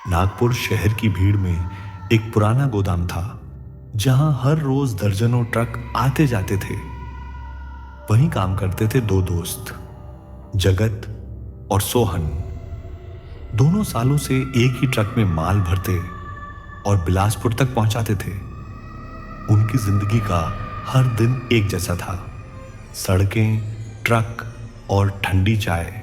नागपुर शहर की भीड़ में एक पुराना गोदाम था जहां हर रोज दर्जनों ट्रक आते जाते थे। वहीं काम करते थे दो दोस्त, जगत और सोहन। दोनों सालों से एक ही ट्रक में माल भरते और बिलासपुर तक पहुंचाते थे। उनकी जिंदगी का हर दिन एक जैसा था, सड़कें, ट्रक और ठंडी चाय।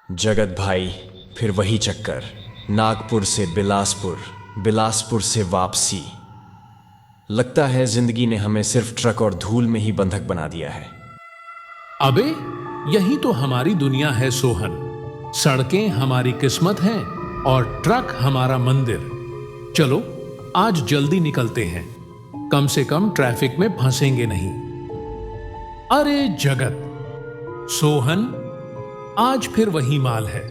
जगत भाई, फिर वही चक्कर, नागपुर से बिलासपुर, बिलासपुर से वापसी। लगता है जिंदगी ने हमें सिर्फ ट्रक और धूल में ही बंधक बना दिया है। अबे यही तो हमारी दुनिया है सोहन। सड़कें हमारी किस्मत हैं और ट्रक हमारा मंदिर। चलो आज जल्दी निकलते हैं, कम से कम ट्रैफिक में फंसेंगे नहीं। अरे जगत, सोहन, आज फिर वही माल है।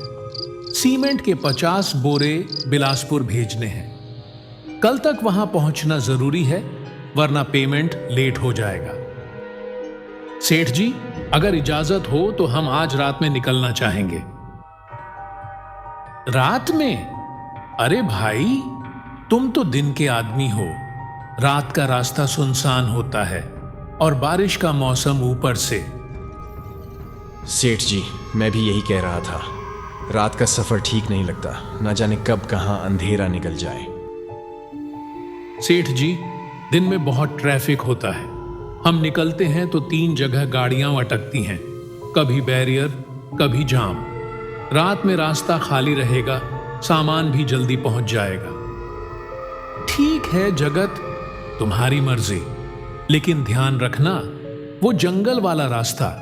सीमेंट के 50 बोरे बिलासपुर भेजने हैं। कल तक वहां पहुंचना जरूरी है, वरना पेमेंट लेट हो जाएगा। सेठ जी, अगर इजाजत हो तो हम आज रात में निकलना चाहेंगे। रात में? अरे भाई, तुम तो दिन के आदमी हो। रात का रास्ता सुनसान होता है और बारिश का मौसम ऊपर से। सेठ जी, मैं भी यही कह रहा था। रात का सफर ठीक नहीं लगता, ना जाने कब कहां अंधेरा निकल जाए। सेठ जी, दिन में बहुत ट्रैफिक होता है। हम निकलते हैं तो 3 जगह गाड़ियां अटकती हैं, कभी बैरियर, कभी जाम। रात में रास्ता खाली रहेगा, सामान भी जल्दी पहुंच जाएगा। ठीक है जगत, तुम्हारी मर्जी, लेकिन ध्यान रखना, वो जंगल वाला रास्ता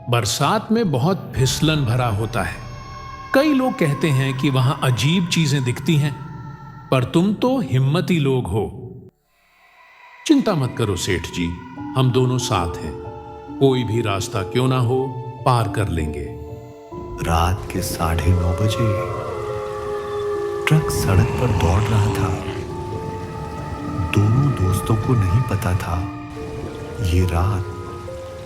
बरसात में बहुत फिसलन भरा होता है। कई लोग कहते हैं कि वहां अजीब चीजें दिखती हैं, पर तुम तो हिम्मती लोग हो। चिंता मत करो सेठ जी, हम दोनों साथ हैं। कोई भी रास्ता क्यों ना हो, पार कर लेंगे। रात के 9:30 बजे ट्रक सड़क पर दौड़ रहा था। दोनों दोस्तों को नहीं पता था ये रात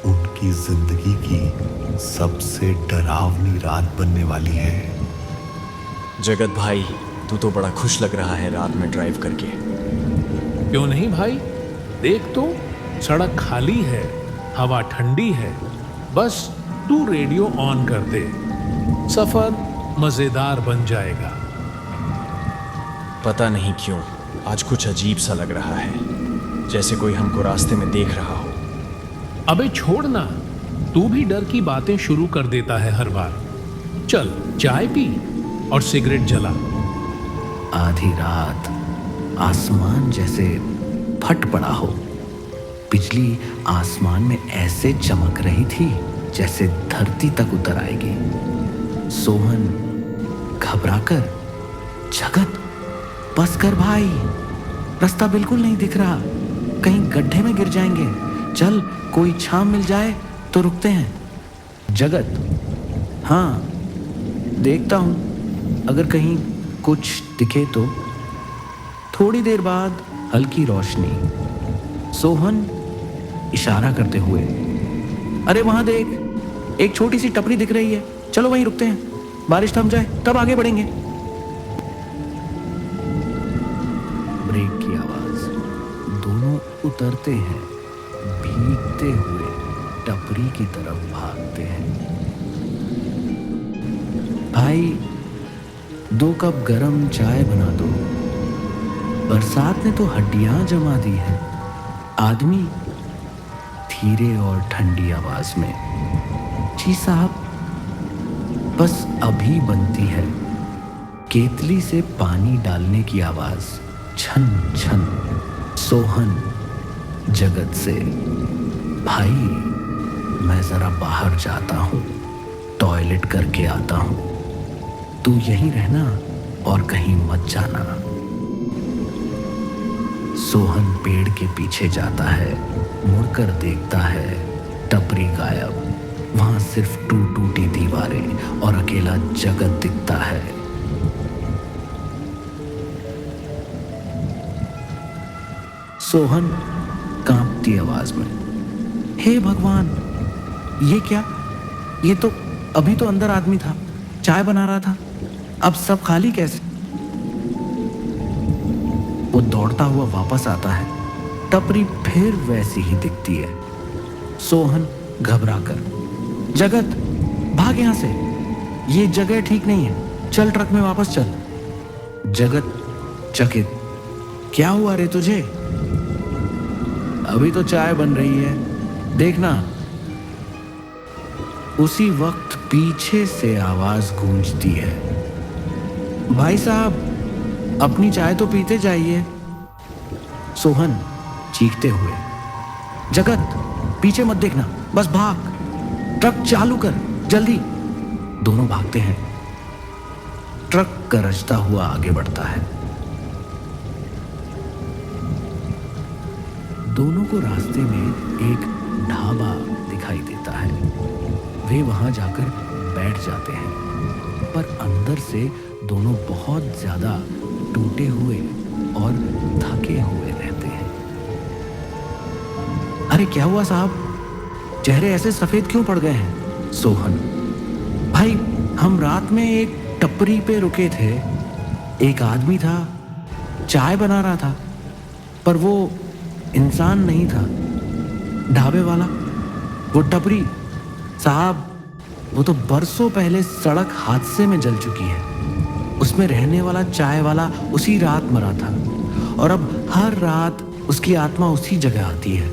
उनकी जिंदगी की सबसे डरावनी रात बनने वाली है। जगत भाई, तू तो बड़ा खुश लग रहा है रात में ड्राइव करके। क्यों नहीं भाई, देख तो, सड़क खाली है, हवा ठंडी है। बस तू रेडियो ऑन कर दे, सफर मजेदार बन जाएगा। पता नहीं क्यों आज कुछ अजीब सा लग रहा है, जैसे कोई हमको रास्ते में देख रहा हो। अबे छोड़ ना, तू भी डर की बातें शुरू कर देता है हर बार। चल चाय पी और सिगरेट जला। आधी रात आसमान जैसे फट पड़ा हो। बिजली आसमान में ऐसे चमक रही थी जैसे धरती तक उतर आएगी। सोहन घबराकर, जगत बस कर भाई, रास्ता बिल्कुल नहीं दिख रहा, कहीं गड्ढे में गिर जाएंगे। चल कोई छांव मिल जाए तो रुकते हैं। जगत, हाँ देखता हूं, अगर कहीं कुछ दिखे तो। थोड़ी देर बाद हल्की रोशनी। सोहन इशारा करते हुए, अरे वहां देख, एक छोटी सी टपरी दिख रही है, चलो वहीं रुकते हैं, बारिश थम जाए तब आगे बढ़ेंगे। ब्रेक की आवाज। दोनों उतरते हैं, भीगते हुए टपरी की तरफ भागते हैं। भाई 2 कप गरम चाय बना दो, बरसात ने तो हड्डियां जमा दी हैं। आदमी धीरे और ठंडी आवाज में, जी साहब, बस अभी बनती है। केतली से पानी डालने की आवाज, छन छन। सोहन जगत से, भाई मैं जरा बाहर जाता हूं, टॉयलेट करके आता हूं, तू यहीं रहना और कहीं मत जाना। सोहन पेड़ के पीछे जाता है, मुड़कर देखता है, टपरी गायब। वहां सिर्फ टूटी दीवारें और अकेला जगत दिखता है। सोहन कांपती आवाज में, हे भगवान, ये क्या? ये तो अभी तो अंदर आदमी था, चाय बना रहा था, अब सब खाली कैसे? वो दौड़ता हुआ वापस आता है। टपरी फिर वैसी ही दिखती है। सोहन घबराकर, जगत भाग यहां से, ये जगह ठीक नहीं है, चल ट्रक में वापस चल। जगत चकित, क्या हुआ रे तुझे? अभी तो चाय बन रही है, देखना। उसी वक्त पीछे से आवाज गूंजती है, भाई साहब अपनी चाय तो पीते जाइए। सोहन चीखते हुए, जगत पीछे मत देखना, बस भाग, ट्रक चालू कर जल्दी। दोनों भागते हैं। ट्रक गरजता हुआ आगे बढ़ता है। दोनों को रास्ते में एक ढाबा दिखाई देता है। वे वहां जाकर बैठ जाते हैं, पर अंदर से दोनों बहुत ज्यादा टूटे हुए और थके हुए रहते हैं। अरे क्या हुआ साहब, चेहरे ऐसे सफेद क्यों पड़ गए हैं? सोहन, भाई हम रात में एक टपरी पे रुके थे, एक आदमी था, चाय बना रहा था, पर वो इंसान नहीं था, ढाबे वाला, वो टपरी साहब, वो तो बरसों पहले सड़क हादसे में जल चुकी है। उसमें रहने वाला चाय वाला उसी रात मरा था, और अब हर रात उसकी आत्मा उसी जगह आती है,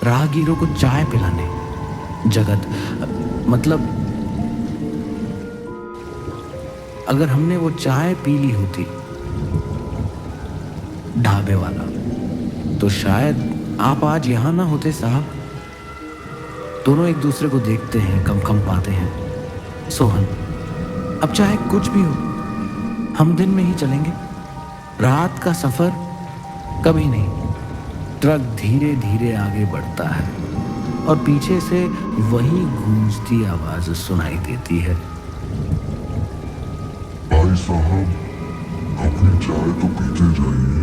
राहगीरों को चाय पिलाने। जगत, मतलब अगर हमने वो चाय पी ली होती, ढाबे वाला, तो शायद आप आज यहां ना होते साहब। दोनों एक दूसरे को देखते हैं, कम पाते हैं। सोहन, अब चाहे कुछ भी हो, हम दिन में ही चलेंगे, रात का सफर कभी नहीं। ट्रक धीरे धीरे आगे बढ़ता है और पीछे से वही गूंजती आवाज सुनाई देती है, भाई साहब अपनी चाय तो पीते जाइए।